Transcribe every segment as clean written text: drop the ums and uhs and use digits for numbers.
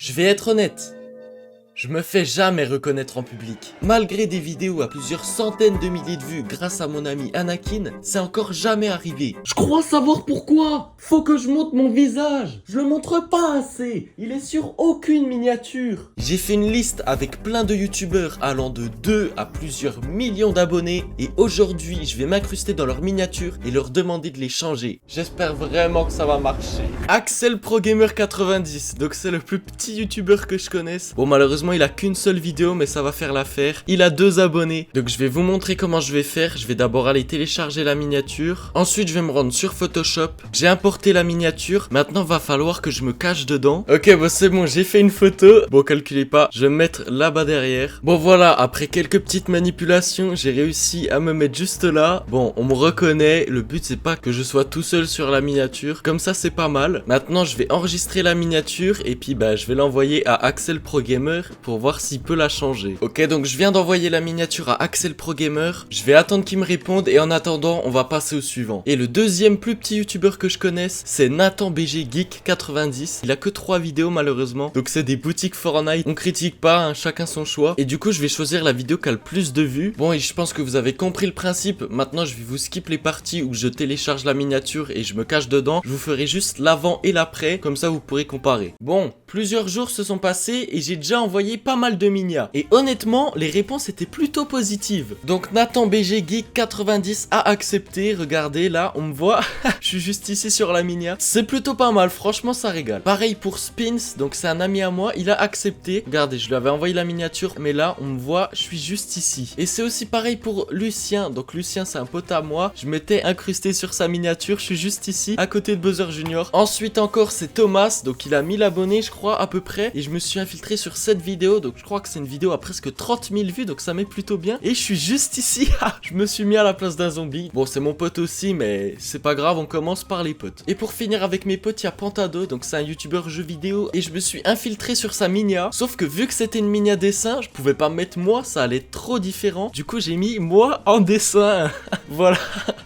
Je vais être honnête. Je me fais jamais reconnaître en public. Malgré des vidéos à plusieurs centaines de milliers de vues grâce à mon ami Anakin, c'est encore jamais arrivé. Je crois savoir pourquoi. Faut que je montre mon visage. Je le montre pas assez. Il est sur aucune miniature. J'ai fait une liste avec plein de youtubeurs allant de 2 à plusieurs millions d'abonnés et aujourd'hui je vais m'incruster dans leurs miniatures et leur demander de les changer. J'espère vraiment que ça va marcher. Axel Pro Gamer 90, donc c'est le plus petit youtubeur que je connaisse. Bon, malheureusement il a qu'une seule vidéo mais ça va faire l'affaire. Il a 2 abonnés, donc je vais vous montrer comment je vais faire. Je vais d'abord aller télécharger la miniature, ensuite je vais me rendre sur Photoshop. J'ai importé la miniature, maintenant va falloir que je me cache dedans. Ok, bon c'est bon, j'ai fait une photo. Bon, calculez pas, je vais me mettre là-bas derrière. Bon voilà, après quelques petites manipulations, j'ai réussi à me mettre juste là. Bon, on me reconnaît, le but c'est pas que je sois tout seul sur la miniature, comme ça c'est pas mal. Maintenant je vais enregistrer la miniature et puis bah je vais l'envoyer à Axel Pro Gamer pour voir s'il peut la changer. Ok, donc je viens d'envoyer la miniature à Axel Pro Gamer. Je vais attendre qu'il me réponde et en attendant, on va passer au suivant. Et le deuxième plus petit youtubeur que je connaisse, c'est Nathan BG Geek 90. Il a que 3 vidéos malheureusement. Donc c'est des boutiques Fortnite. On critique pas, hein, chacun son choix. Et du coup, je vais choisir la vidéo qui a le plus de vues. Bon, et je pense que vous avez compris le principe. Maintenant, je vais vous skip les parties où je télécharge la miniature et je me cache dedans. Je vous ferai juste l'avant et l'après. Comme ça, vous pourrez comparer. Bon, plusieurs jours se sont passés et j'ai déjà envoyé pas mal de minia. Et honnêtement, les réponses étaient plutôt positives. Donc Nathan BG Geek 90 a accepté. Regardez, là, on me voit. Je suis juste ici sur la minia. C'est plutôt pas mal, franchement, ça régale. Pareil pour Spins, donc c'est un ami à moi. Il a accepté. Regardez, je lui avais envoyé la miniature, mais là, on me voit, je suis juste ici. Et c'est aussi pareil pour Lucien. Donc Lucien, c'est un pote à moi. Je m'étais incrusté sur sa miniature. Je suis juste ici, à côté de Buzzer Junior. Ensuite encore, c'est Thomas. Donc il a 1000 abonnés, je crois, à peu près. Et je me suis infiltré sur cette vidéo. Donc je crois que c'est une vidéo à presque 30 000 vues. Donc ça met plutôt bien. Et je suis juste ici. Je me suis mis à la place d'un zombie. Bon, c'est mon pote aussi, mais c'est pas grave, on commence par les potes. Et pour finir avec mes potes, il y a Pantado. Donc c'est un youtubeur jeux vidéo. Et je me suis infiltré sur sa minia. Sauf que vu que c'était une minia dessin, je pouvais pas mettre moi. Ça allait être trop différent. Du coup, j'ai mis moi en dessin. Voilà.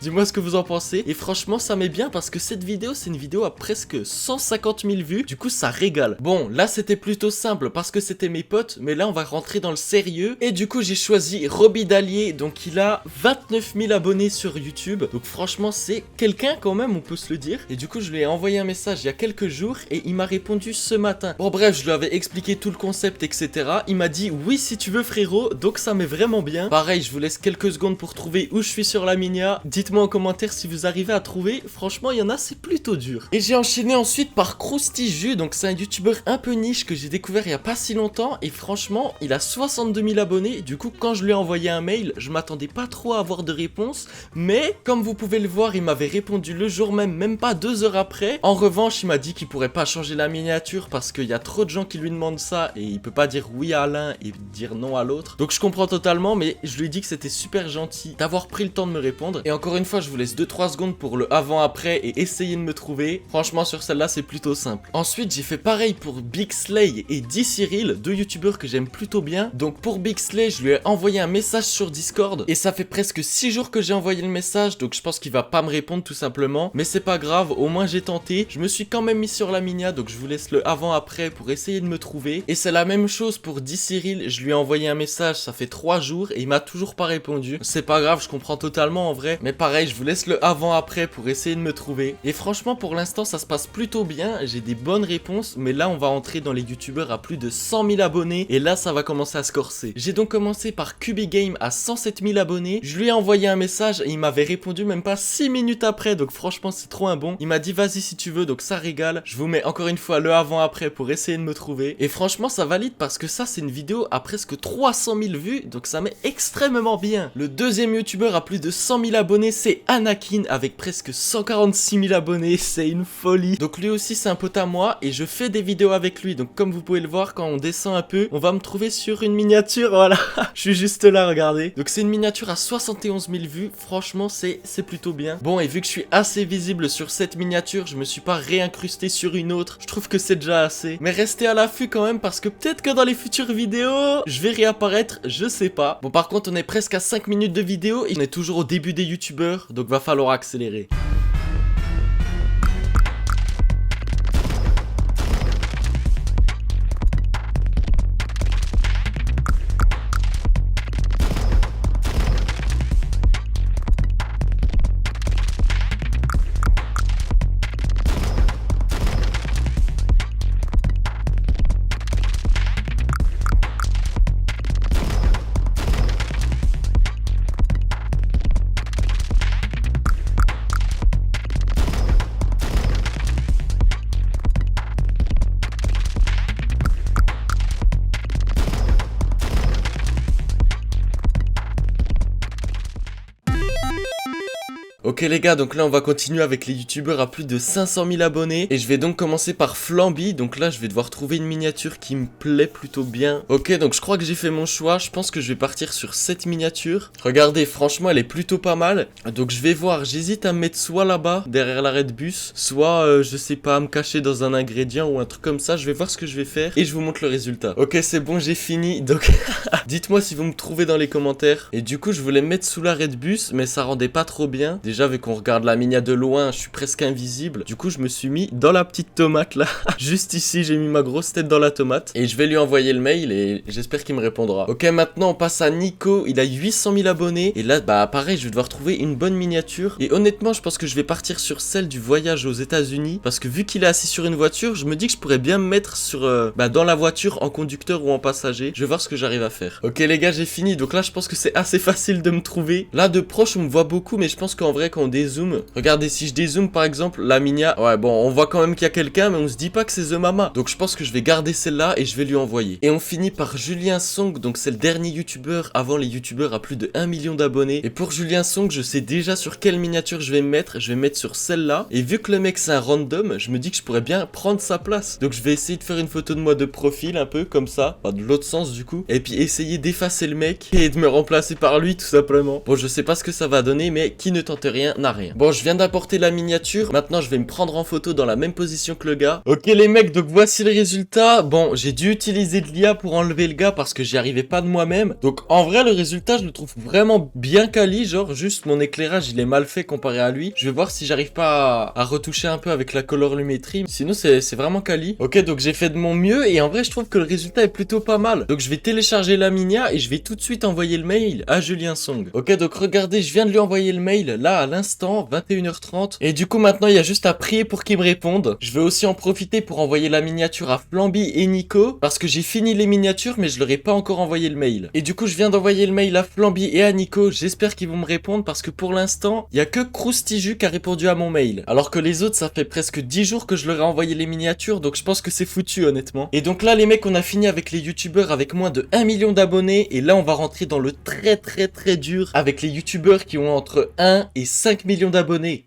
Dis-moi ce que vous en pensez. Et franchement, ça met bien parce que cette vidéo, c'est une vidéo à presque 150 000 vues. Du coup, ça régale. Bon, là, c'était plutôt simple parce que c'était mes potes. Mais là, on va rentrer dans le sérieux. Et du coup, j'ai choisi Roby Dalier. Donc, il a 29 000 abonnés sur YouTube. Donc, franchement, c'est quelqu'un quand même, on peut se le dire. Et du coup, je lui ai envoyé un message il y a quelques jours et il m'a répondu ce matin. Bon, bref, je lui avais expliqué tout le concept, etc. Il m'a dit oui, si tu veux, frérot. Donc, ça met vraiment bien. Pareil, je vous laisse quelques secondes pour trouver où je suis sur la minia. Dites-moi en commentaire si vous arrivez à trouver. Franchement, il y en a, c'est plutôt dur. Et j'ai enchaîné ensuite par Krusty Jus. Donc, c'est un youtubeur un peu niche que j'ai découvert il y a pas si longtemps. Et franchement, il a 62 000 abonnés. Du coup, quand je lui ai envoyé un mail, je m'attendais pas trop à avoir de réponse. Mais, comme vous pouvez le voir, il m'avait répondu le jour même pas 2 heures après. En revanche, il m'a dit qu'il pourrait pas changer la miniature parce qu'il y a trop de gens qui lui demandent ça et il peut pas dire oui à l'un et dire non à l'autre. Donc je comprends totalement, mais je lui ai dit que c'était super gentil d'avoir pris le temps de me répondre. Et encore une fois, je vous laisse 2-3 secondes pour le avant-après et essayer de me trouver. Franchement, sur celle-là, c'est plutôt simple. Ensuite, j'ai fait pareil pour Big Slay et D-Cyril, 2 youtubeurs que j'aime plutôt bien. Donc pour Big Slay, je lui ai envoyé un message sur Discord et ça fait presque 6 jours que j'ai envoyé le message, donc je pense qu'il va pas me répondre tout simplement. Mais c'est pas grave, au moins j'ai tenté. Je me suis quand même mis sur la minia, donc je vous laisse le avant-après pour essayer de me trouver. Et c'est la même chose pour D-Cyril, je lui ai envoyé un message, ça fait 3 jours et il m'a toujours pas répondu. C'est pas grave, je comprends totalement en vrai. Mais pareil, je vous laisse le avant-après pour essayer de me trouver. Et franchement, pour l'instant, ça se passe plutôt bien. J'ai des bonnes réponses, mais là, on va entrer dans les youtubeurs à plus de 100 000 abonnés. Et là, ça va commencer à se corser. J'ai donc commencé par Cubigame à 107 000 abonnés. Je lui ai envoyé un message et il m'avait répondu même pas 6 minutes après. Donc franchement, c'est trop un bon. Il m'a dit vas-y si tu veux, donc ça régale. Je vous mets encore une fois le avant-après pour essayer de me trouver. Et franchement, ça valide parce que ça, c'est une vidéo à presque 300 000 vues. Donc ça met extrêmement bien. Le deuxième youtubeur à plus de 100 000 abonnés, c'est Anakin avec presque 146 000 abonnés. C'est une folie. Donc lui aussi, c'est un pote à moi et je fais des vidéos avec lui. Donc comme vous pouvez le voir, quand on descend un peu, on va me trouver sur une miniature. Voilà. Je suis juste là, regardez. Donc c'est une miniature à 71 000 vues. Franchement, c'est plutôt bien. Bon, et vu que je suis assez visible sur cette miniature, je me suis pas réincrusté sur une autre. Je trouve que c'est déjà assez. Mais restez à l'affût quand même parce que peut-être que dans les futures vidéos, je vais réapparaître, je sais pas. Bon, par contre, on est presque à 5 minutes de vidéo et on est toujours au début des youtubeurs, donc va falloir accélérer. Ok les gars, donc là on va continuer avec les youtubeurs à plus de 500 000 abonnés. Et je vais donc commencer par Flamby. Donc là je vais devoir trouver une miniature qui me plaît plutôt bien. Ok, donc je crois que j'ai fait mon choix. Je pense que je vais partir sur cette miniature. Regardez, franchement elle est plutôt pas mal. Donc je vais voir, j'hésite à me mettre soit là-bas, derrière l'arrêt de bus, soit je sais pas, à me cacher dans un ingrédient ou un truc comme ça. Je vais voir ce que je vais faire et je vous montre le résultat. Ok, c'est bon, j'ai fini. Donc dites-moi si vous me trouvez dans les commentaires. Et du coup je voulais me mettre sous l'arrêt de bus, mais ça rendait pas trop bien. Déjà vu qu'on regarde la minia de loin, je suis presque invisible. Du coup je me suis mis dans la petite tomate là. Juste ici, j'ai mis ma grosse tête dans la tomate. Et je vais lui envoyer le mail et j'espère qu'il me répondra. Ok, maintenant on passe à Nico. Il a 800 000 abonnés. Et là, bah pareil, je vais devoir trouver une bonne miniature. Et honnêtement, je pense que je vais partir sur celle du voyage aux États-Unis. Parce que vu qu'il est assis sur une voiture, je me dis que je pourrais bien me mettre sur, dans la voiture en conducteur ou en passager. Je vais voir ce que j'arrive à faire. Ok les gars, j'ai fini. Donc là, je pense que c'est assez facile de me trouver. Là, de proche, on me voit beaucoup. Mais je pense qu'en vrai, quand on dézoome, regardez, si je dézoome par exemple, la minia, ouais bon, on voit quand même qu'il y a quelqu'un, mais on se dit pas que c'est The Mama. Donc je pense que je vais garder celle-là et je vais lui envoyer. Et on finit par Julien Song, donc c'est le dernier youtubeur avant les youtubeurs à plus de 1 million d'abonnés. Et pour Julien Song, je sais déjà sur quelle miniature je vais me mettre. Je vais me mettre sur celle-là. Et vu que le mec c'est un random, je me dis que je pourrais bien prendre sa place. Donc je vais essayer de faire une photo de moi de profil un peu comme ça, enfin, de l'autre sens du coup. Et puis essayer d'effacer le mec et de me remplacer par lui tout simplement. Bon, je sais pas ce que ça va donner, mais qui ne tente rien n'a rien. Bon, je viens d'apporter la miniature. Maintenant je vais me prendre en photo dans la même position que le gars. Ok les mecs, donc voici le résultat. Bon, j'ai dû utiliser de l'IA pour enlever le gars parce que j'y arrivais pas de moi-même. Donc en vrai le résultat je le trouve vraiment bien quali. Genre juste mon éclairage il est mal fait comparé à lui. Je vais voir si j'arrive pas à retoucher un peu avec la colorimétrie. Sinon c'est vraiment quali. Ok, donc j'ai fait de mon mieux et en vrai je trouve que le résultat est plutôt pas mal. Donc je vais télécharger la minia et je vais tout de suite envoyer le mail à Julien Song. Ok, donc regardez, je viens de lui envoyer le mail là à l'instant, 21h30. Et du coup maintenant il y a juste à prier pour qu'il me réponde. Je vais aussi en profiter pour envoyer la miniature à Flamby et Nico parce que j'ai fini les miniatures mais je leur ai pas encore envoyé le mail. Et du coup je viens d'envoyer le mail à Flamby et à Nico. J'espère qu'ils vont me répondre parce que pour l'instant il y a que Croustiju qui a répondu à mon mail. Alors que les autres ça fait presque 10 jours que je leur ai envoyé les miniatures, donc je pense que c'est foutu honnêtement. Et donc là les mecs, on a fini avec les youtubeurs avec moins de 1 million d'abonnés. Et là on va rentrer dans le très dur avec les youtubeurs qui ont entre 1 et 5 millions d'abonnés.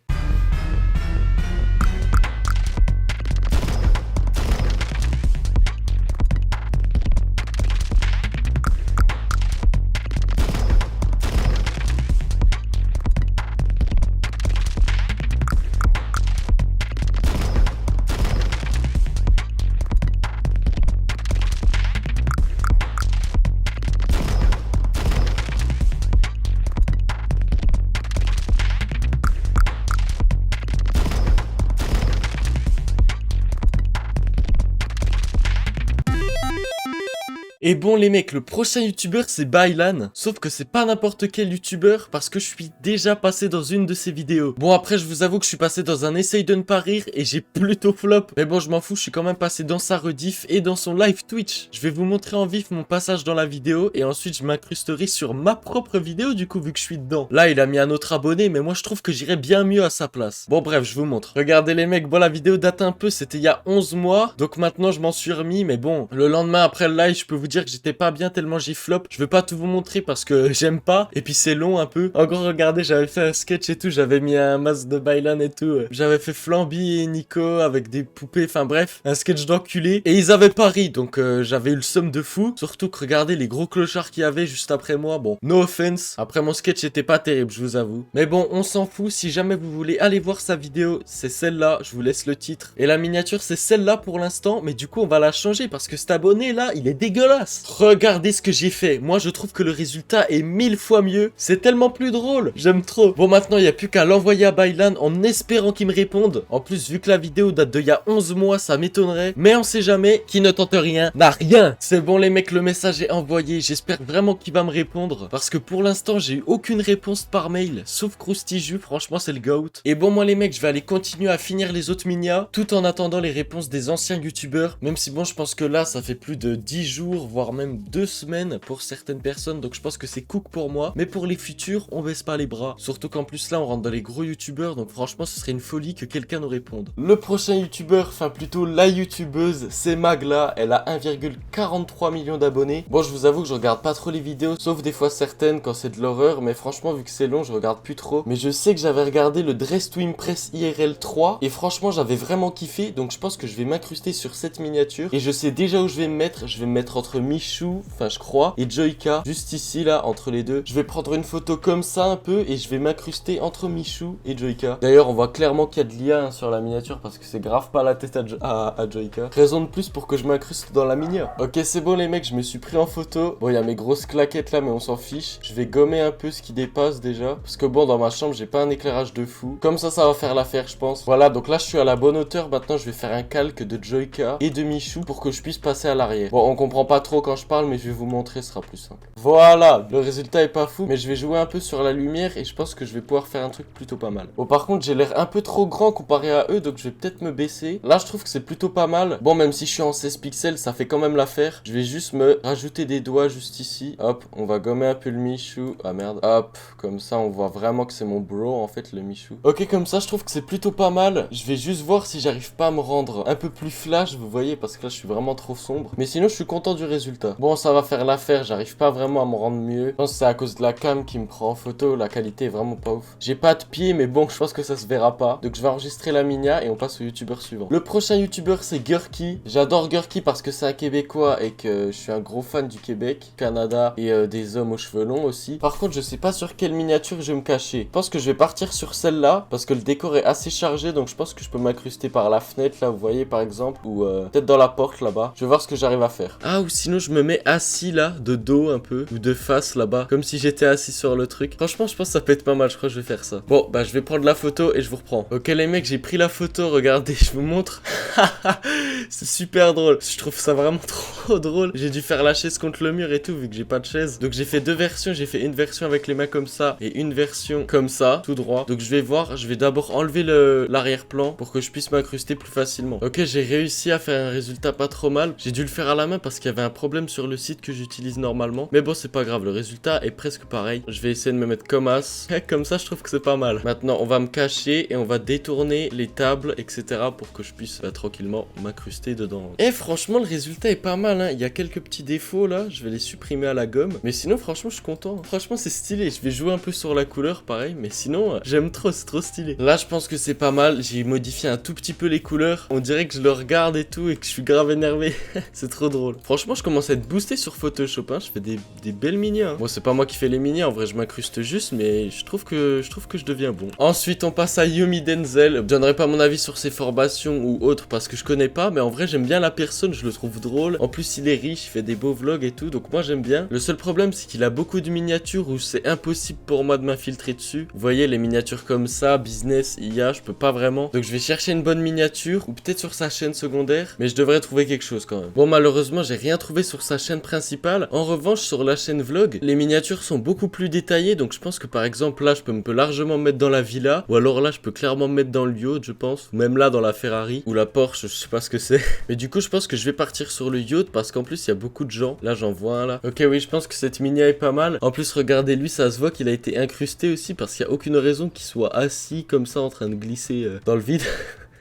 Et bon les mecs, le prochain youtubeur c'est Baylan. Sauf que c'est pas n'importe quel youtubeur parce que je suis déjà passé dans une de ses vidéos. Bon après je vous avoue que je suis passé dans un essaye de ne pas rire et j'ai plutôt flop. Mais bon je m'en fous, je suis quand même passé dans sa rediff et dans son live Twitch. Je vais vous montrer en vif mon passage dans la vidéo et ensuite je m'incrusterai sur ma propre vidéo du coup vu que je suis dedans. Là il a mis un autre abonné mais moi je trouve que j'irais bien mieux à sa place. Bon bref je vous montre. Regardez les mecs, bon la vidéo date un peu, c'était il y a 11 mois. Donc maintenant je m'en suis remis mais bon le lendemain après le live je peux vous dire que j'étais pas bien tellement j'ai flop. Je veux pas tout vous montrer parce que j'aime pas. Et puis c'est long un peu. En gros regardez, j'avais fait un sketch et tout. J'avais mis un masque de Baylan et tout. J'avais fait Flamby et Nico avec des poupées. Enfin bref, un sketch d'enculé. Et ils avaient pas ri. Donc j'avais eu le seum de fou. Surtout que regardez les gros clochards qu'il y avait juste après moi. Bon, no offense. Après mon sketch était pas terrible, je vous avoue. Mais bon, on s'en fout. Si jamais vous voulez aller voir sa vidéo, c'est celle-là. Je vous laisse le titre. Et la miniature, c'est celle-là pour l'instant. Mais du coup, on va la changer parce que cet abonné là, il est dégueulasse. Regardez ce que j'ai fait. Moi, je trouve que le résultat est 1000 fois mieux. C'est tellement plus drôle. J'aime trop. Bon, maintenant, il n'y a plus qu'à l'envoyer à Baylan en espérant qu'il me réponde. En plus, vu que la vidéo date d'il y a 11 mois, ça m'étonnerait. Mais on sait jamais. Qui ne tente rien n'a rien. C'est bon, les mecs, le message est envoyé. J'espère vraiment qu'il va me répondre. Parce que pour l'instant, j'ai eu aucune réponse par mail. Sauf Croustiju. Franchement, c'est le GOAT. Et bon, moi, les mecs, je vais aller continuer à finir les autres minias. Tout en attendant les réponses des anciens youtubeurs. Même si, bon, je pense que là, ça fait plus de 10 jours, jours, voire même 2 semaines pour certaines personnes. Donc je pense que c'est cook pour moi. Mais pour les futurs, on baisse pas les bras. Surtout qu'en plus là, on rentre dans les gros youtubeurs. Donc franchement, ce serait une folie que quelqu'un nous réponde. Le prochain youtubeur, enfin plutôt la youtubeuse, c'est Magla. Elle a 1,43 million d'abonnés. Bon, je vous avoue que je regarde pas trop les vidéos, sauf des fois certaines quand c'est de l'horreur. Mais franchement, vu que c'est long, je regarde plus trop. Mais je sais que j'avais regardé le Dress to Impress IRL 3. Et franchement, j'avais vraiment kiffé. Donc je pense que je vais m'incruster sur cette miniature. Et je sais déjà où je vais me mettre. Je vais me mettre entre Michou, enfin je crois, et Joyka. Juste ici, là, entre les deux. Je vais prendre une photo comme ça un peu. Et je vais m'incruster entre Michou et Joyka. D'ailleurs, on voit clairement qu'il y a de l'IA sur la miniature. Parce que c'est grave pas la tête à Joyka. Raison de plus pour que je m'incruste dans la miniature. Ok, c'est bon les mecs, je me suis pris en photo. Bon, il y a mes grosses claquettes là, mais on s'en fiche. Je vais gommer un peu ce qui dépasse déjà. Parce que bon, dans ma chambre, j'ai pas un éclairage de fou. Comme ça va faire l'affaire, je pense. Voilà, donc là, je suis à la bonne hauteur. Maintenant, je vais faire un calque de Joyka et de Michou pour que je puisse passer à l'arrière. Bon, on comprend pas trop quand je parle, mais je vais vous montrer, ce sera plus simple. Voilà, le résultat est pas fou, mais je vais jouer un peu sur la lumière et je pense que je vais pouvoir faire un truc plutôt pas mal. Bon, par contre, j'ai l'air un peu trop grand comparé à eux, donc je vais peut-être me baisser. Là, je trouve que c'est plutôt pas mal. Bon, même si je suis en 16 pixels, ça fait quand même l'affaire. Je vais juste me rajouter des doigts juste ici. Hop, on va gommer un peu le Michou. Ah merde. Hop, comme ça, on voit vraiment que c'est mon bro, en fait, le Michou. Ok, comme ça, je trouve que c'est plutôt pas mal. Je vais juste voir si j'arrive pas à me rendre un peu plus flash, vous voyez, parce que là, je suis vraiment trop sombre. Mais sinon, je suis content du résultat. Bon, ça va faire l'affaire. J'arrive pas vraiment à me rendre mieux. Je pense que c'est à cause de la cam qui me prend en photo. La qualité est vraiment pas ouf. J'ai pas de pied, mais bon, je pense que ça se verra pas. Donc, je vais enregistrer la minia et on passe au youtubeur suivant. Le prochain youtubeur, c'est Gurky. J'adore Gurky parce que c'est un Québécois et que je suis un gros fan du Québec, Canada et des hommes aux cheveux longs aussi. Par contre, je sais pas sur quelle miniature je vais me cacher. Je pense que je vais partir sur celle-là parce que le décor est assez chargé, donc je pense que je peux m'incruster par la fenêtre là, vous voyez par exemple, ou peut-être dans la porte là-bas. Je vais voir ce que j'arrive à faire. Ah, ou sinon je me mets assis là, de dos un peu, ou de face là-bas, comme si j'étais assis sur le truc. Franchement, je pense que ça peut être pas mal, je crois que je vais faire ça. Bon, bah je vais prendre la photo et je vous reprends. Ok les mecs, j'ai pris la photo, regardez, je vous montre. C'est super drôle. Je trouve ça vraiment trop drôle. J'ai dû faire la chaise contre le mur et tout, vu que j'ai pas de chaise. Donc j'ai fait deux versions. J'ai fait une version avec les mains comme ça et une version comme ça, tout droit. Donc je vais voir. Je vais d'abord enlever l'arrière-plan pour que je puisse m'incruster plus facilement. Ok, j'ai réussi à faire un résultat pas trop mal. J'ai dû le faire à la main parce qu'il y avait un problème sur le site que j'utilise normalement. Mais bon, c'est pas grave. Le résultat est presque pareil. Je vais essayer de me mettre comme as. Comme ça, je trouve que c'est pas mal. Maintenant, on va me cacher et on va détourner les tables, etc. pour que je puisse tranquillement m'incruster dedans. Et franchement, le résultat est pas mal, hein. Il y a quelques petits défauts là. Je vais les supprimer à la gomme. Mais sinon, franchement, je suis content. Franchement, c'est stylé. Je vais jouer un peu sur la couleur, pareil. Mais sinon, j'aime trop. C'est trop stylé. Là, je pense que c'est pas mal. J'ai modifié un tout petit peu les couleurs. On dirait que je le regarde et tout et que je suis grave énervé. C'est trop drôle. Franchement, je commence à être boosté sur Photoshop, hein. Je fais des belles mini, hein. Bon, c'est pas moi qui fais les mini. En vrai, je m'incruste juste. Mais je trouve que je deviens bon. Ensuite, on passe à Yumi Denzel. Je donnerai pas mon avis sur ses formations ou autres parce que je connais pas. Mais en vrai, j'aime bien la personne. Je le trouve drôle. En plus, il est riche. Il fait des beaux vlogs et tout. Donc, moi, j'aime bien. Le seul problème, c'est qu'il a beaucoup de miniatures où c'est impossible pour moi de m'infiltrer dessus. Vous voyez, les miniatures comme ça, business, IA, je peux pas vraiment. Donc, je vais chercher une bonne miniature ou peut-être sur sa chaîne secondaire. Mais je devrais trouver quelque chose quand même. Bon, malheureusement, j'ai rien trouvé sur sa chaîne principale. En revanche, sur la chaîne vlog, les miniatures sont beaucoup plus détaillées. Donc, je pense que par exemple, là, je peux largement me mettre dans la villa. Ou alors là, je peux clairement me mettre dans le yacht, je pense. Ou même là, dans la Ferrari. Ou la Porsche, je sais pas ce que c'est. Mais du coup, je pense que je vais partir sur le yacht parce qu'en plus, il y a beaucoup de gens. Là, j'en vois un là. Ok, oui, je pense que cette mini est pas mal. En plus, regardez, lui, ça se voit qu'il a été incrusté aussi parce qu'il y a aucune raison qu'il soit assis comme ça en train de glisser dans le vide.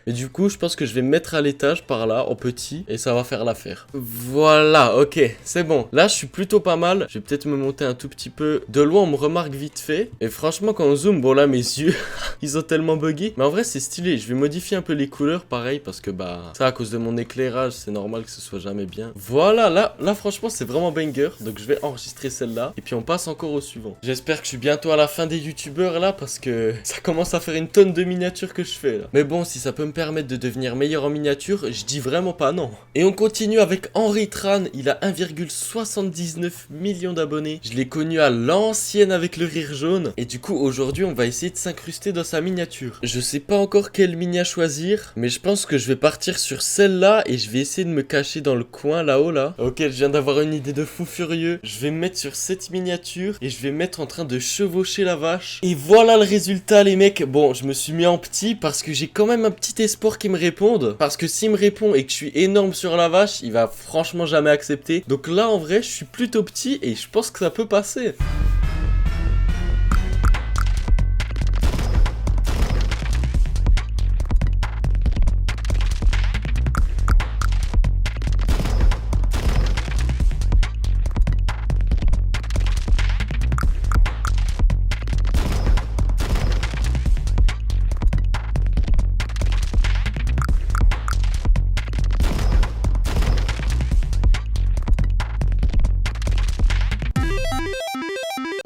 Et du coup, je pense que je vais me mettre à l'étage par là, en petit, et ça va faire l'affaire. Voilà, ok, c'est bon. Là, je suis plutôt pas mal. Je vais peut-être me monter un tout petit peu. De loin, on me remarque vite fait. Et franchement, quand on zoome, bon là, mes yeux, ils ont tellement bugué. Mais en vrai, c'est stylé. Je vais modifier un peu les couleurs, pareil, parce que bah, ça, à cause de mon éclairage, c'est normal que ce soit jamais bien. Voilà, là, franchement, c'est vraiment banger. Donc, je vais enregistrer celle-là. Et puis, on passe encore au suivant. J'espère que je suis bientôt à la fin des youtubeurs, là, parce que ça commence à faire une tonne de miniatures que je fais, là. Mais bon, si ça peut me permettre de devenir meilleur en miniature, je dis vraiment pas non. Et on continue avec Henry Tran, il a 1,79 million d'abonnés. Je l'ai connu à l'ancienne avec le rire jaune. Et du coup, aujourd'hui, on va essayer de s'incruster dans sa miniature. Je sais pas encore quelle mini à choisir, mais je pense que je vais partir sur celle-là et je vais essayer de me cacher dans le coin là-haut là. Ok, je viens d'avoir une idée de fou furieux. Je vais me mettre sur cette miniature et je vais me mettre en train de chevaucher la vache. Et voilà le résultat les mecs. Bon, je me suis mis en petit parce que j'ai quand même un petit espoir qu'il me réponde. Parce que s'il me répond et que je suis énorme sur la vache, il va franchement jamais accepter. Donc là, en vrai, je suis plutôt petit et je pense que ça peut passer.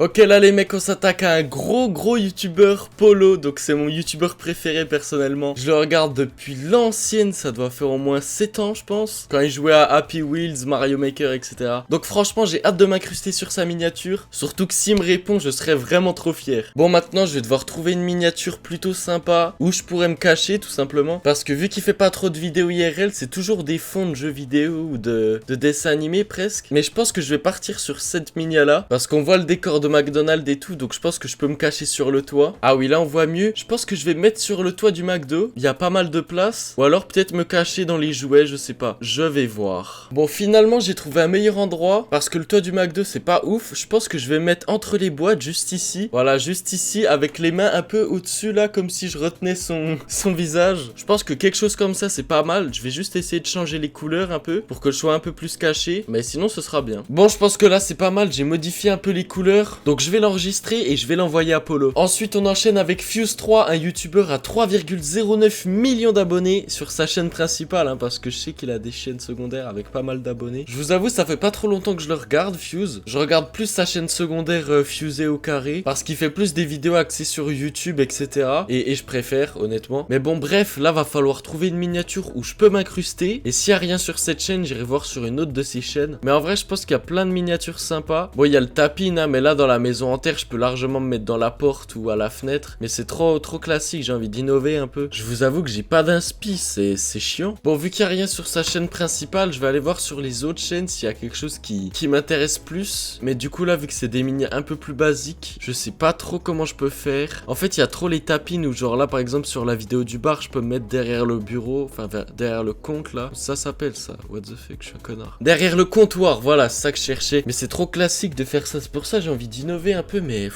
Ok, là les mecs, on s'attaque à un gros youtubeur, Polo. Donc c'est mon youtubeur préféré personnellement. Je le regarde depuis l'ancienne, ça doit faire au moins 7 ans je pense, quand il jouait à Happy Wheels, Mario Maker, etc. Donc franchement j'ai hâte de m'incruster sur sa miniature. Surtout que s'il me répond, je serais vraiment trop fier. Bon, maintenant je vais devoir trouver une miniature plutôt sympa où je pourrais me cacher tout simplement. Parce que vu qu'il fait pas trop de vidéos IRL, c'est toujours des fonds de jeux vidéo ou de dessins animés presque. Mais je pense que je vais partir sur cette minia là, parce qu'on voit le décor de McDonald's et tout, donc je pense que je peux me cacher sur le toit. Ah oui, là on voit mieux. Je pense que je vais me mettre sur le toit du McDo. Il y a pas mal de place. Ou alors peut-être me cacher dans les jouets, je sais pas. Je vais voir. Bon, finalement j'ai trouvé un meilleur endroit, parce que le toit du McDo c'est pas ouf. Je pense que je vais me mettre entre les boîtes, juste ici. Voilà, juste ici, avec les mains un peu au-dessus là, comme si je retenais son visage. Je pense que quelque chose comme ça c'est pas mal. Je vais juste essayer de changer les couleurs un peu, pour que je sois un peu plus caché. Mais sinon ce sera bien. Bon, je pense que là c'est pas mal. J'ai modifié un peu les couleurs. Donc je vais l'enregistrer et je vais l'envoyer à Polo. Ensuite on enchaîne avec Fuse3, un youtubeur à 3,09 millions d'abonnés sur sa chaîne principale, hein, parce que je sais qu'il a des chaînes secondaires avec pas mal d'abonnés. Je vous avoue, ça fait pas trop longtemps que je le regarde, Fuse. Je regarde plus sa chaîne secondaire Fusée au carré, parce qu'il fait plus des vidéos axées sur YouTube, etc. Et je préfère, honnêtement. Mais bon, bref, là va falloir trouver une miniature où je peux m'incruster. Et s'il y a rien sur cette chaîne, j'irai voir sur une autre de ses chaînes. Mais en vrai, je pense qu'il y a plein de miniatures sympas. Bon, il y a le tapis, hein, mais là dans la maison en terre, je peux largement me mettre dans la porte ou à la fenêtre. Mais c'est trop classique, j'ai envie d'innover un peu. Je vous avoue que j'ai pas d'inspi, c'est chiant. Bon, vu qu'il y a rien sur sa chaîne principale, je vais aller voir sur les autres chaînes s'il y a quelque chose qui m'intéresse plus. Mais du coup là, vu que c'est des mini un peu plus basiques, je sais pas trop comment je peux faire. En fait, il y a trop les tapines où genre là, par exemple, sur la vidéo du bar, je peux me mettre derrière le bureau, enfin derrière le compte là. Ça s'appelle ça, what the fuck, je suis un connard. Derrière le comptoir, voilà, c'est ça que je cherchais. Mais c'est trop classique de faire ça, c'est pour ça que j'ai envie d'innover un peu, mais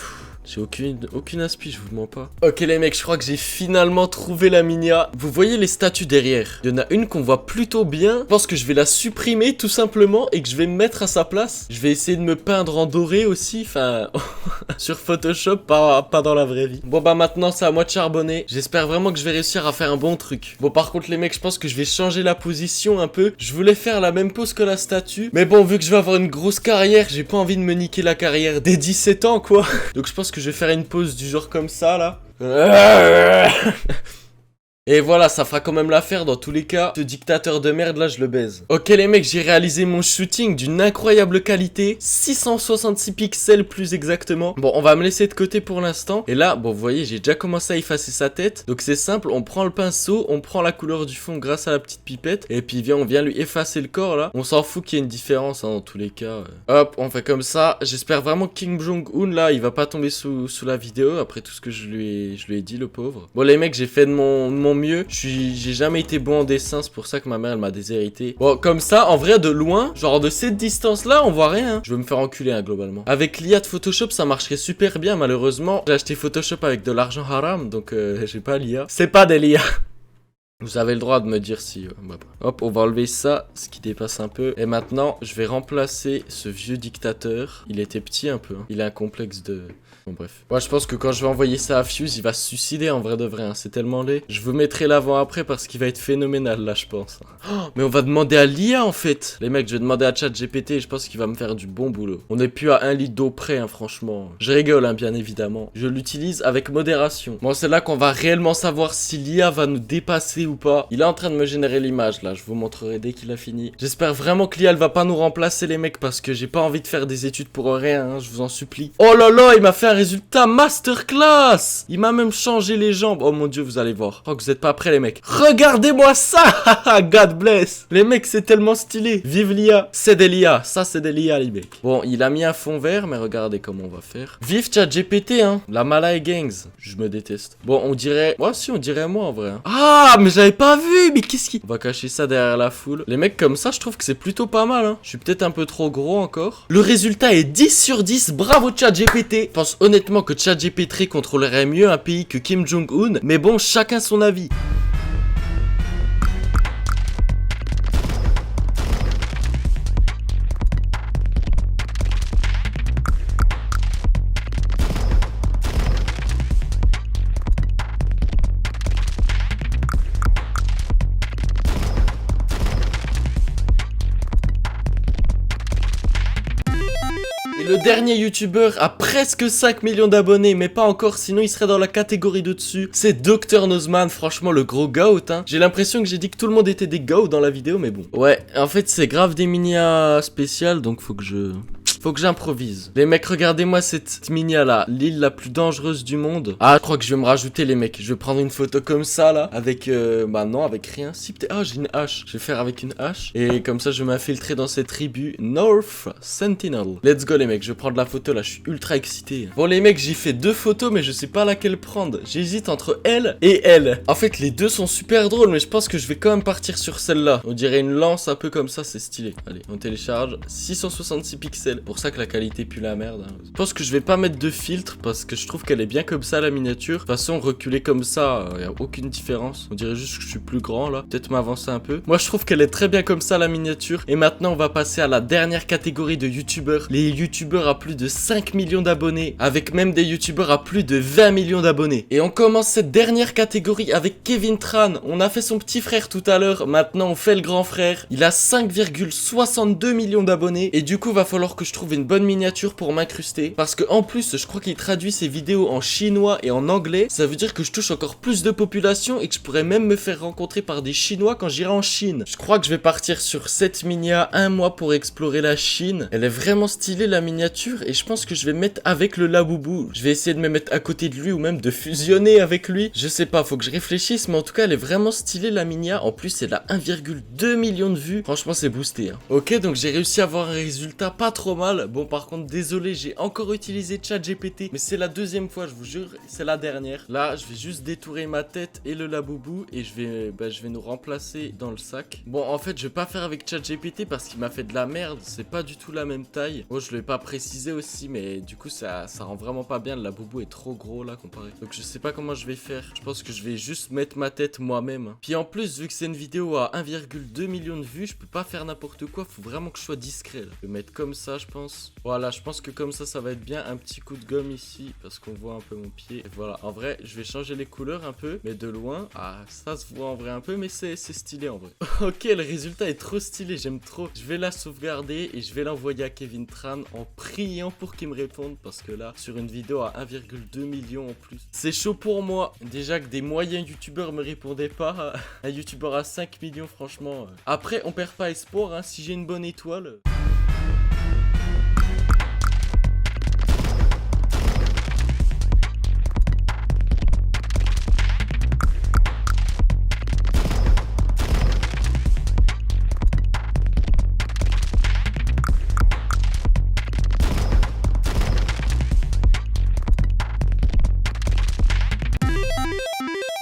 j'ai aucune inspi, je vous mens pas. Ok les mecs, je crois que j'ai finalement trouvé la minia. Vous voyez les statues derrière? Il y en a une qu'on voit plutôt bien. Je pense que je vais la supprimer tout simplement et que je vais me mettre à sa place. Je vais essayer de me peindre en doré aussi, enfin sur Photoshop, pas dans la vraie vie. Bon bah maintenant c'est à moi de charbonner. J'espère vraiment que je vais réussir à faire un bon truc. Bon, par contre les mecs, je pense que je vais changer la position un peu. Je voulais faire la même pose que la statue, mais bon, vu que je vais avoir une grosse carrière, j'ai pas envie de me niquer la carrière dès 17 ans quoi. Donc je pense que je vais faire une pause du genre comme ça là. Et voilà, ça fera quand même l'affaire dans tous les cas. Ce dictateur de merde là, je le baise. Ok les mecs, j'ai réalisé mon shooting d'une incroyable qualité. 666 pixels plus exactement. Bon, on va me laisser de côté pour l'instant. Et là, bon, vous voyez, j'ai déjà commencé à effacer sa tête. Donc c'est simple, on prend le pinceau, on prend la couleur du fond grâce à la petite pipette. Et puis on vient lui effacer le corps là. On s'en fout qu'il y ait une différence hein, dans tous les cas. Hop, on fait comme ça. J'espère vraiment que Kim Jong-un là, il va pas tomber sous la vidéo. Après tout ce que je lui ai dit, le pauvre. Bon les mecs, j'ai fait de mon mieux. J'ai jamais été bon en dessin, c'est pour ça que ma mère elle m'a déshérité. Bon, comme ça, en vrai, de loin, genre de cette distance là, on voit rien. Hein. Je vais me faire enculer hein, globalement. Avec l'IA de Photoshop, ça marcherait super bien. Malheureusement, j'ai acheté Photoshop avec de l'argent haram, donc j'ai pas l'IA. C'est pas des l'IA. Vous avez le droit de me dire si... Hop, on va enlever ça, ce qui dépasse un peu. Et maintenant, je vais remplacer ce vieux dictateur. Il était petit un peu. Hein. Il a un complexe de... Bon bref. Moi je pense que quand je vais envoyer ça à Fuse, il va se suicider en vrai de vrai. Hein. C'est tellement laid. Je vous mettrai l'avant-après parce qu'il va être phénoménal là, je pense. Oh, mais on va demander à l'IA en fait. Les mecs, je vais demander à ChatGPT et je pense qu'il va me faire du bon boulot. On n'est plus à 1 litre d'eau près, hein, franchement. Je rigole, hein, bien évidemment. Je l'utilise avec modération. Bon, c'est là qu'on va réellement savoir si l'IA va nous dépasser ou pas. Il est en train de me générer l'image là. Je vous montrerai dès qu'il a fini. J'espère vraiment que l'IA elle va pas nous remplacer les mecs parce que j'ai pas envie de faire des études pour rien. Hein, je vous en supplie. Oh là là, il m'a fait un résultat masterclass. Il m'a même changé les jambes. Oh mon dieu, vous allez voir. Je crois que vous êtes pas prêts les mecs. Regardez-moi ça. God bless. Les mecs, c'est tellement stylé. Vive l'IA. C'est de l'IA. Ça, c'est de l'IA les mecs. Bon, il a mis un fond vert, mais regardez comment on va faire. Vive ChatGPT, hein. La Malay Gangs. Je me déteste. Bon, on dirait... Ouais, si, on dirait moi en vrai. Hein. Ah, mais j'avais pas vu, mais qu'est-ce qui... On va cacher ça derrière la foule. Les mecs comme ça, je trouve que c'est plutôt pas mal, hein. Je suis peut-être un peu trop gros encore. Le résultat est 10 sur 10, bravo ChatGPT. Je pense honnêtement que ChatGPT contrôlerait mieux un pays que Kim Jong-un, mais bon, chacun son avis. Et le dernier youtubeur a presque 5 millions d'abonnés, mais pas encore, sinon il serait dans la catégorie de dessus. C'est Dr Nozman, franchement le gros goat, hein. J'ai l'impression que j'ai dit que tout le monde était des goats dans la vidéo, mais bon. Ouais, en fait c'est grave des minia spéciales, donc faut que j'improvise. Les mecs, regardez-moi cette minia là, l'île la plus dangereuse du monde. Ah, je crois que je vais me rajouter les mecs. Je vais prendre une photo comme ça là, avec bah non, avec rien. Si peut-être, ah j'ai une hache. Je vais faire avec une hache et comme ça je vais m'infiltrer dans cette tribu North Sentinel. Let's go les mecs, je vais prendre la photo là. Je suis ultra excité. Bon les mecs, j'ai fait 2 photos mais je sais pas laquelle prendre. J'hésite entre elle et elle. En fait les deux sont super drôles, mais je pense que je vais quand même partir sur celle-là. On dirait une lance un peu comme ça, c'est stylé. Allez, on télécharge 666 pixels. Pour ça que la qualité pue la merde, hein. Je pense que je vais pas mettre de filtre parce que je trouve qu'elle est bien comme ça la miniature. De toute façon reculer comme ça, y a aucune différence. On dirait juste que je suis plus grand là. Peut-être m'avancer un peu. Moi je trouve qu'elle est très bien comme ça la miniature. Et maintenant on va passer à la dernière catégorie de youtubeurs. Les youtubeurs à plus de 5 millions d'abonnés. Avec même des youtubeurs à plus de 20 millions d'abonnés. Et on commence cette dernière catégorie avec Kevin Tran. On a fait son petit frère tout à l'heure. Maintenant on fait le grand frère. Il a 5,62 millions d'abonnés. Et du coup va falloir que je trouve une bonne miniature pour m'incruster. Parce que en plus je crois qu'il traduit ses vidéos en chinois et en anglais. Ça veut dire que je touche encore plus de population et que je pourrais même me faire rencontrer par des chinois quand j'irai en Chine. Je crois que je vais partir sur cette minia, un mois pour explorer la Chine. Elle est vraiment stylée la miniature et je pense que je vais mettre avec le Labubu. Je vais essayer de me mettre à côté de lui ou même de fusionner avec lui. Je sais pas, faut que je réfléchisse, mais en tout cas elle est vraiment stylée la minia. En plus elle a 1,2 million de vues. Franchement c'est boosté, hein. Ok, donc j'ai réussi à avoir un résultat pas trop mal. Bon par contre désolé, j'ai encore utilisé ChatGPT, mais c'est la deuxième fois, je vous jure, c'est la dernière. Là je vais juste détourer ma tête et le Labubu et je vais nous remplacer dans le sac. Bon en fait je vais pas faire avec ChatGPT parce qu'il m'a fait de la merde, c'est pas du tout la même taille. Bon je l'ai pas précisé aussi, mais du coup ça rend vraiment pas bien. Le Labubu est trop gros là comparé. Donc je sais pas comment je vais faire. Je pense que je vais juste mettre ma tête moi-même. Puis en plus vu que c'est une vidéo à 1,2 million de vues, je peux pas faire n'importe quoi, faut vraiment que je sois discret là. Je vais mettre comme ça je pense. Voilà, je pense que comme ça va être bien. Un petit coup de gomme ici parce qu'on voit un peu mon pied. Et voilà, en vrai je vais changer les couleurs un peu, mais de loin. Ah ça se voit en vrai un peu, mais c'est stylé en vrai. Ok, le résultat est trop stylé, j'aime trop. Je vais la sauvegarder et je vais l'envoyer à Kevin Tran en priant pour qu'il me réponde, parce que là sur une vidéo à 1,2 million en plus, c'est chaud pour moi. Déjà que des moyens youtubeurs me répondaient pas, un youtubeur à 5 millions franchement. Après on perd pas espoir, hein, si j'ai une bonne étoile.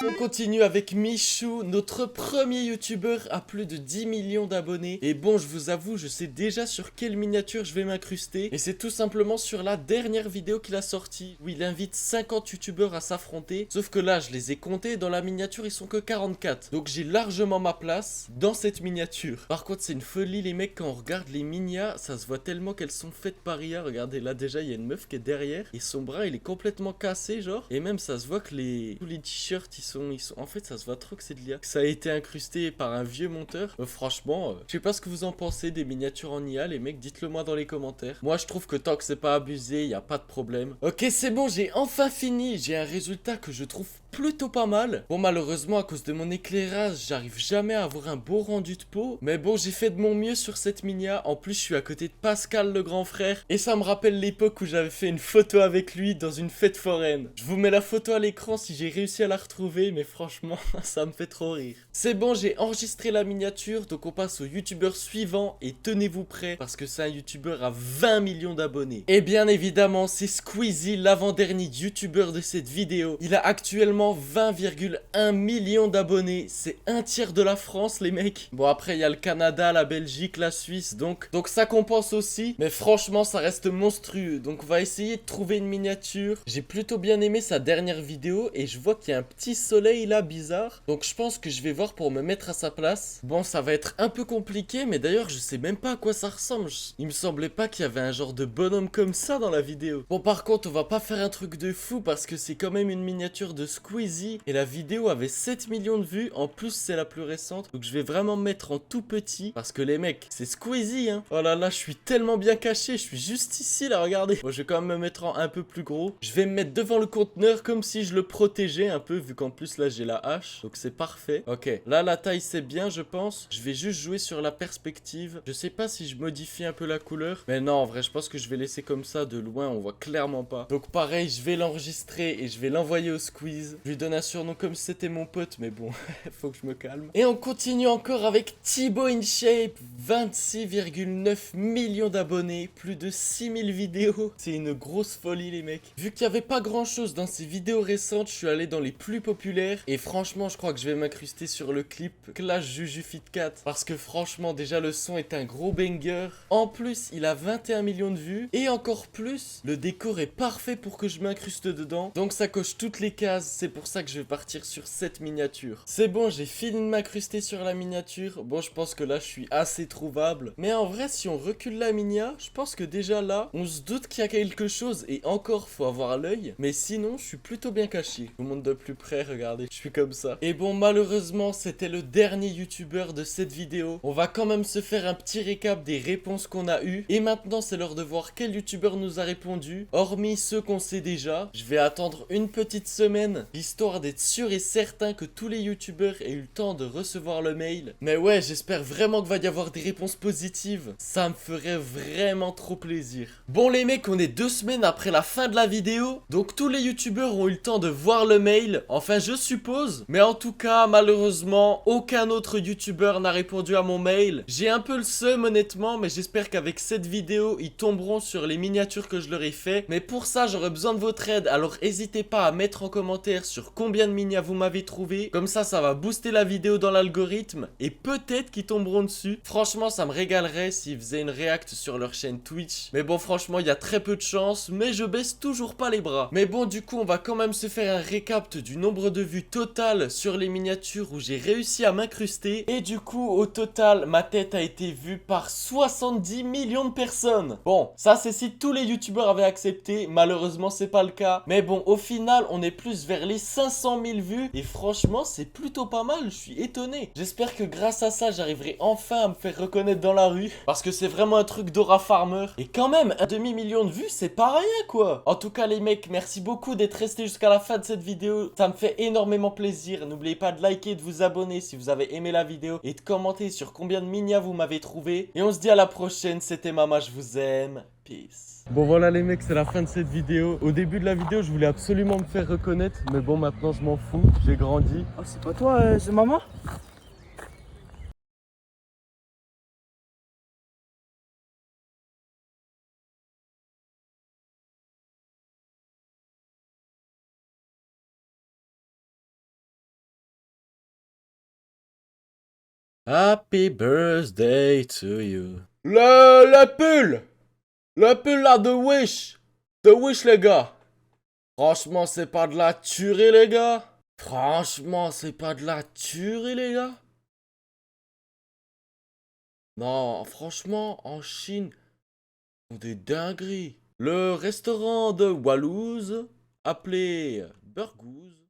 On continue avec Michou, notre premier youtubeur à plus de 10 millions d'abonnés. Et bon, je vous avoue, je sais déjà sur quelle miniature je vais m'incruster. Et c'est tout simplement sur la dernière vidéo qu'il a sortie, où il invite 50 youtubeurs à s'affronter. Sauf que là, je les ai comptés, dans la miniature, ils sont que 44. Donc j'ai largement ma place dans cette miniature. Par contre, c'est une folie les mecs, quand on regarde les minias, ça se voit tellement qu'elles sont faites par IA. Regardez, là déjà, il y a une meuf qui est derrière. Et son bras, il est complètement cassé, genre. Et même, ça se voit que tous les t-shirts, ils sont... En fait ça se voit trop que c'est de l'IA. Ça a été incrusté par un vieux monteur. Franchement, je sais pas ce que vous en pensez des miniatures en IA les mecs, dites-le moi dans les commentaires. Moi je trouve que tant que c'est pas abusé, y a pas de problème. Ok c'est bon, j'ai enfin fini. J'ai un résultat que je trouve plutôt pas mal. Bon malheureusement à cause de mon éclairage, j'arrive jamais à avoir un beau rendu de peau. Mais bon j'ai fait de mon mieux sur cette minia. En plus je suis à côté de Pascal le grand frère. Et ça me rappelle l'époque où j'avais fait une photo avec lui dans une fête foraine. Je vous mets la photo à l'écran si j'ai réussi à la retrouver, mais franchement ça me fait trop rire. C'est bon, j'ai enregistré la miniature, donc on passe au youtubeur suivant et tenez-vous prêts parce que c'est un youtubeur à 20 millions d'abonnés. Et bien évidemment c'est Squeezie, l'avant-dernier youtubeur de cette vidéo. Il a actuellement seulement 20,1 millions d'abonnés. C'est un tiers de la France, les mecs. Bon, après, il y a le Canada, la Belgique, la Suisse, donc ça compense aussi. Mais franchement, ça reste monstrueux. Donc, on va essayer de trouver une miniature. J'ai plutôt bien aimé sa dernière vidéo et je vois qu'il y a un petit soleil là, bizarre. Donc, je pense que je vais voir pour me mettre à sa place. Bon, ça va être un peu compliqué, mais d'ailleurs, je sais même pas à quoi ça ressemble. Il me semblait pas qu'il y avait un genre de bonhomme comme ça dans la vidéo. Bon, par contre, on va pas faire un truc de fou parce que c'est quand même une miniature de Squeezie et la vidéo avait 7 millions de vues. En plus, c'est la plus récente. Donc, je vais vraiment me mettre en tout petit parce que les mecs, c'est Squeezie, hein. Oh là là, je suis tellement bien caché. Je suis juste ici, là, regardez. Bon, je vais quand même me mettre en un peu plus gros. Je vais me mettre devant le conteneur comme si je le protégeais un peu, vu qu'en plus, là, j'ai la hache. Donc, c'est parfait. Ok, là, la taille, c'est bien, je pense. Je vais juste jouer sur la perspective. Je sais pas si je modifie un peu la couleur. Mais non, en vrai, je pense que je vais laisser comme ça. De loin, on voit clairement pas. Donc, pareil, je vais l'enregistrer et je vais l'envoyer au Squeeze. Je lui donne un surnom comme si c'était mon pote, mais bon, faut que je me calme. Et on continue encore avec Thibaut InShape. 26,9 millions d'abonnés, plus de 6000 vidéos. C'est une grosse folie, les mecs. Vu qu'il n'y avait pas grand chose dans ces vidéos récentes, je suis allé dans les plus populaires. Et franchement, je crois que je vais m'incruster sur le clip Clash Juju Fit 4. Parce que franchement, déjà, le son est un gros banger. En plus, il a 21 millions de vues. Et encore plus, le décor est parfait pour que je m'incruste dedans. Donc ça coche toutes les cases. C'est pour ça que je vais partir sur cette miniature. C'est bon, j'ai fini de m'incruster sur la miniature. Bon, je pense que là, je suis assez trouvable. Mais en vrai, si on recule la minia, je pense que déjà là, on se doute qu'il y a quelque chose. Et encore, faut avoir l'œil. Mais sinon, je suis plutôt bien caché. Je vous montre de plus près, regardez. Je suis comme ça. Et bon, malheureusement, c'était le dernier youtubeur de cette vidéo. On va quand même se faire un petit récap des réponses qu'on a eues. Et maintenant, c'est l'heure de voir quel youtubeur nous a répondu. Hormis ceux qu'on sait déjà, je vais attendre une petite semaine, histoire d'être sûr et certain que tous les youtubeurs aient eu le temps de recevoir le mail. Mais ouais, j'espère vraiment qu'il va y avoir des réponses positives. Ça me ferait vraiment trop plaisir. Bon les mecs, on est 2 semaines après la fin de la vidéo. Donc tous les youtubeurs ont eu le temps de voir le mail. Enfin, je suppose. Mais en tout cas, malheureusement, aucun autre youtubeur n'a répondu à mon mail. J'ai un peu le seum honnêtement, mais j'espère qu'avec cette vidéo, ils tomberont sur les miniatures que je leur ai fait. Mais pour ça, j'aurais besoin de votre aide. Alors n'hésitez pas à mettre en commentaire sur combien de minias vous m'avez trouvé. Comme ça va booster la vidéo dans l'algorithme. Et peut-être qu'ils tomberont dessus. Franchement, ça me régalerait s'ils faisaient une react sur leur chaîne Twitch. Mais bon, franchement, il y a très peu de chance. Mais je baisse toujours pas les bras. Mais bon, du coup, on va quand même se faire un récap du nombre de vues total sur les miniatures où j'ai réussi à m'incruster. Et du coup, au total, ma tête a été vue par 70 millions de personnes. Bon, ça c'est si tous les youtubeurs avaient accepté. Malheureusement, c'est pas le cas. Mais bon, au final, on est plus vers les 500 000 vues. Et franchement, c'est plutôt pas mal. Je suis étonné. J'espère que grâce à ça, j'arriverai enfin à me faire reconnaître dans la rue. Parce que c'est vraiment un truc Dora Farmer. Et quand même, un demi-million de vues, c'est pas rien quoi. En tout cas, les mecs, merci beaucoup d'être restés jusqu'à la fin de cette vidéo. Ça me fait énormément plaisir. N'oubliez pas de liker, de vous abonner si vous avez aimé la vidéo. Et de commenter sur combien de minias vous m'avez trouvé. Et on se dit à la prochaine. C'était Mama, je vous aime. Peace. Bon voilà les mecs, c'est la fin de cette vidéo. Au début de la vidéo, je voulais absolument me faire reconnaître. Mais bon, maintenant je m'en fous. J'ai grandi. Oh, c'est pas toi, c'est maman? Happy birthday to you. Le pull! Le pull là de Wish! De Wish les gars! Franchement, c'est pas de la tuerie les gars! Franchement, c'est pas de la tuerie les gars! Non, franchement, en Chine, ils font des dingueries. Le restaurant de Walouz, appelé Burgooz,